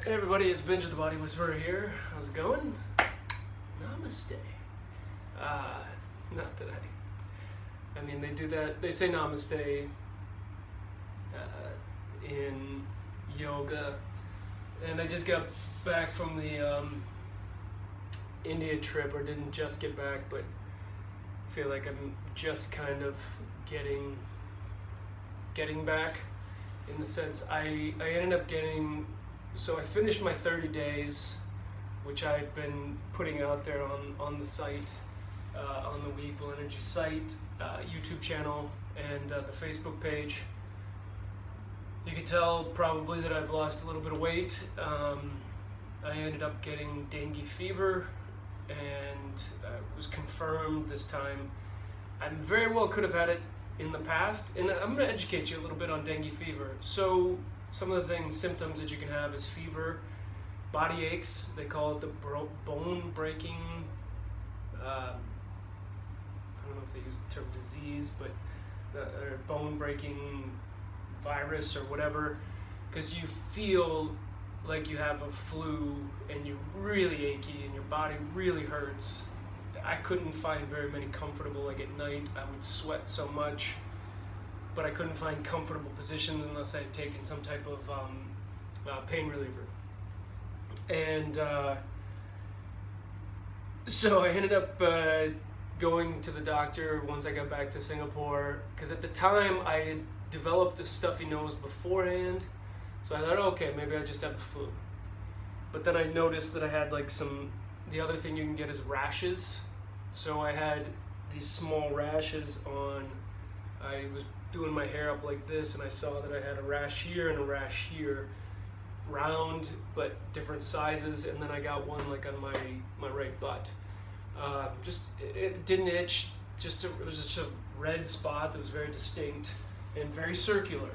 Hey everybody, it's Binja the Body Whisperer here. How's it going? Namaste. Not that I mean, they do that, they say namaste in yoga. And I just got back from the India trip, or didn't just get back, but I feel like I'm just kind of getting back, in the sense I ended up getting, so I finished my 30 days, which I had been putting out there on the site, on the Weeble Energy site, YouTube channel, and the Facebook page. You can tell probably that I've lost a little bit of weight. I ended up getting dengue fever, and it was confirmed this time. I very well could have had it in the past, and I'm going to educate you a little bit on dengue fever. So some of the symptoms that you can have is fever, body aches. They call it the bone-breaking, I don't know if they use the term disease, but or bone-breaking virus or whatever, because you feel like you have a flu and you're really achy and your body really hurts. I couldn't find very many comfortable, like at night I would sweat so much, but I couldn't find comfortable positions unless I had taken some type of pain reliever. And so I ended up going to the doctor once I got back to Singapore, because at the time I had developed a stuffy nose beforehand, so I thought, okay, maybe I just have the flu. But then I noticed that I had like the other thing you can get is rashes. So I had these small rashes I was doing my hair up like this, and I saw that I had a rash here and a rash here, round but different sizes, and then I got one like on my right butt. It didn't itch, it was just a red spot that was very distinct and very circular.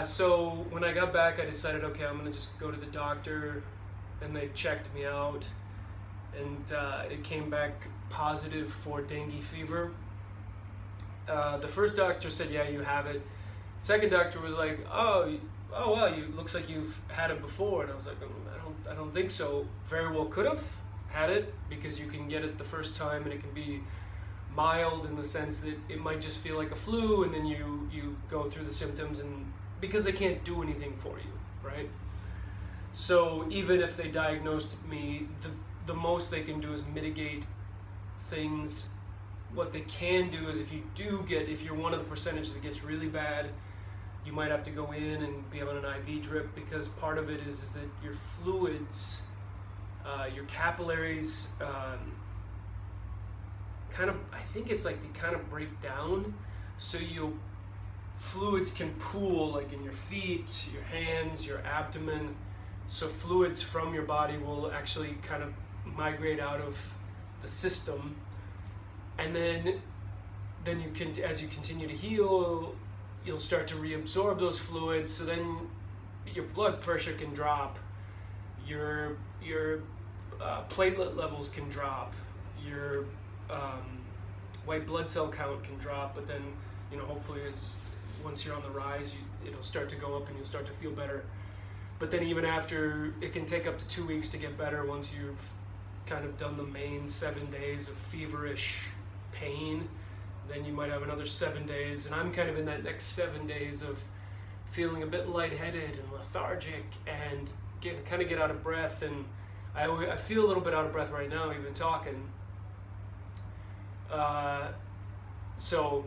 So when I got back, I decided, okay, I'm gonna just go to the doctor, and they checked me out, and it came back positive for dengue fever. The first doctor said, yeah, you have it. Second doctor was like, oh well, looks like you've had it before. And I was like, I don't think so. Very well could have had it, because you can get it the first time and it can be mild in the sense that it might just feel like a flu, and then you go through the symptoms, and because they can't do anything for you, right? So even if they diagnosed me, the most they can do is mitigate things. What they can do is, if you're one of the percentage that gets really bad, you might have to go in and be on an IV drip, because part of it is that your fluids, your capillaries, I think it's like they kind of break down, so fluids can pool like in your feet, your hands, your abdomen. So fluids from your body will actually kind of migrate out of the system, and then you can, as you continue to heal, you'll start to reabsorb those fluids. So then your blood pressure can drop, your platelet levels can drop, your white blood cell count can drop, but then hopefully once you're on the rise, it'll start to go up and you'll start to feel better. But then even after, it can take up to 2 weeks to get better once you've kind of done the main 7 days of feverish pain. Then you might have another 7 days, and I'm kind of in that next 7 days of feeling a bit lightheaded and lethargic and kind of get out of breath. And I feel a little bit out of breath right now, even talking. So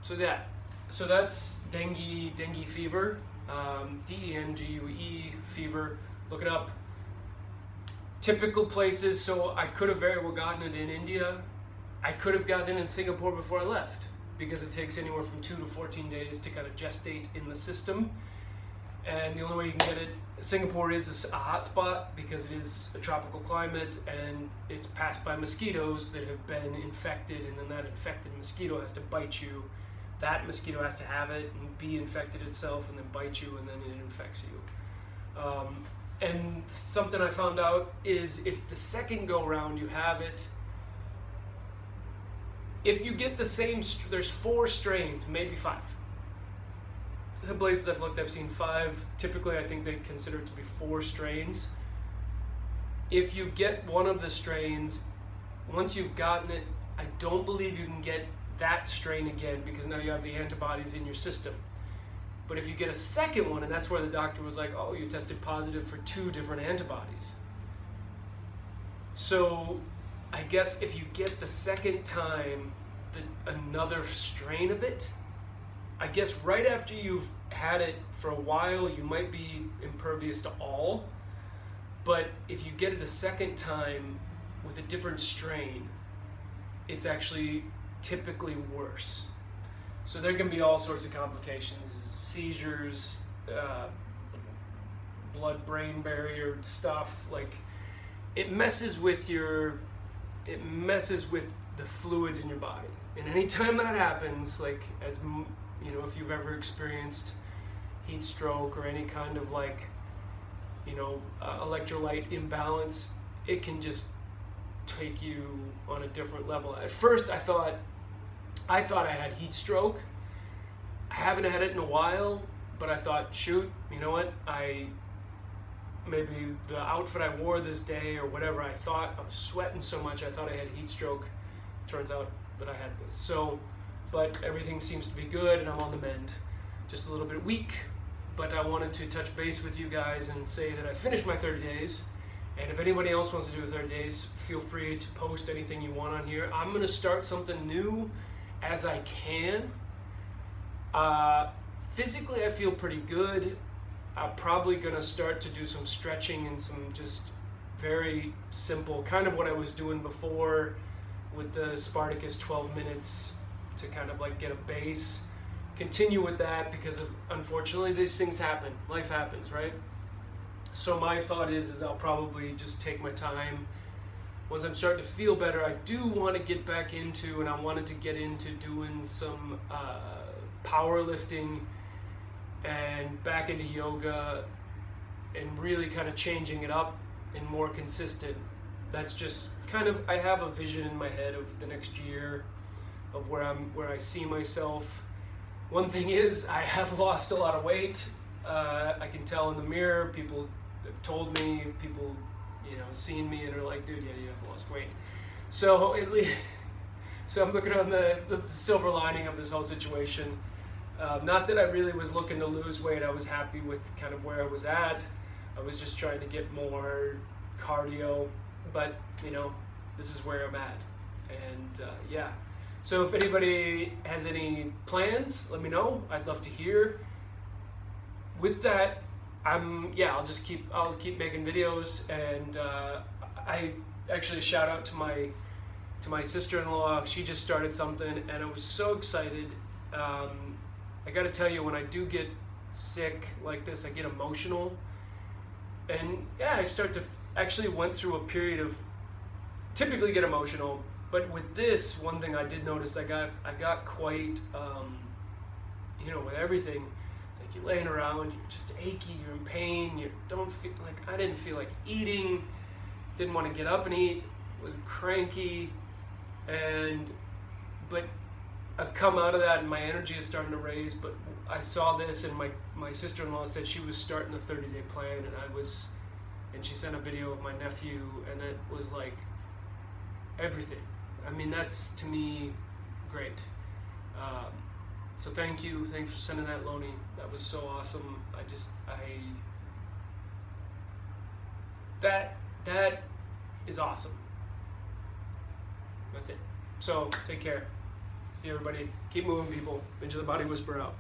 that's dengue fever, DENGUE fever. Look it up. Typical places. So I could have very well gotten it in India. I could have gotten it in Singapore before I left, because it takes anywhere from 2 to 14 days to kind of gestate in the system. And the only way you can get it, Singapore is a hot spot because it is a tropical climate, and it's passed by mosquitoes that have been infected, and then that infected mosquito has to bite you. That mosquito has to have it and be infected itself and then bite you, and then it infects you. And something I found out is, if the second go round you have it, if you get the same, there's 4 strains, maybe 5. the places I've looked, I've seen 5. Typically, I think they consider it to be 4 strains. If you get one of the strains, once you've gotten it, I don't believe you can get that strain again, because now you have the antibodies in your system. But if you get a second one, and that's where the doctor was like, oh, you tested positive for 2 different antibodies. So I guess if you get the second time another strain of it, I guess right after you've had it for a while, you might be impervious to all. But if you get it a second time with a different strain, it's actually typically worse. So there can be all sorts of complications, seizures, blood-brain barrier stuff. Like, it messes with the fluids in your body. And anytime that happens, like, as you know, if you've ever experienced heat stroke or any kind of, like, you know, electrolyte imbalance, it can just take you on a different level. At first, I thought I had heat stroke. I haven't had it in a while, but I thought, shoot, you know what? Maybe the outfit I wore this day or whatever, I thought I was sweating so much, I thought I had heat stroke. Turns out that I had this. So, but everything seems to be good and I'm on the mend. Just a little bit weak, but I wanted to touch base with you guys and say that I finished my 30 days. And if anybody else wants to do 30 days, feel free to post anything you want on here. I'm gonna start something new as I can. Physically, I feel pretty good. I'm probably gonna start to do some stretching and some just very simple, kind of what I was doing before with the Spartacus 12 minutes to kind of like get a base. Continue with that, because unfortunately these things happen. Life happens, right? So my thought is I'll probably just take my time. Once I'm starting to feel better, I do want to get back into, and I wanted to get into doing some powerlifting and back into yoga and really kind of changing it up and more consistent. That's just kind of, I have a vision in my head of the next year of where I see myself. One thing is, I have lost a lot of weight. I can tell in the mirror. People have told me, people, you know, seen me and are like, dude, yeah, you have lost weight. So so I'm looking on the silver lining of this whole situation. Not that I really was looking to lose weight. I was happy with kind of where I was at. I was just trying to get more cardio, but you know, this is where I'm at. And yeah. So if anybody has any plans, let me know. I'd love to hear. With that, I'll keep making videos, and I actually shout out to my sister-in-law. She just started something, and I was so excited. I got to tell you, when I do get sick like this, I get emotional, and yeah, I start to actually went through a period of typically get emotional. But with this, one thing I did notice, I got quite, you know, with everything, like you're laying around, you're just achy, you're in pain, you don't feel like, I didn't feel like eating, didn't want to get up and eat, was cranky, but I've come out of that and my energy is starting to raise. But I saw this, and my sister-in-law said she was starting a 30-day plan, and she sent a video of my nephew, and it was like everything. I mean, that's, to me, great. So thanks for sending that, Lonnie. That was so awesome. That is awesome. That's it. So take care. See you, everybody. Keep moving, people. Binja the Body Whisperer out.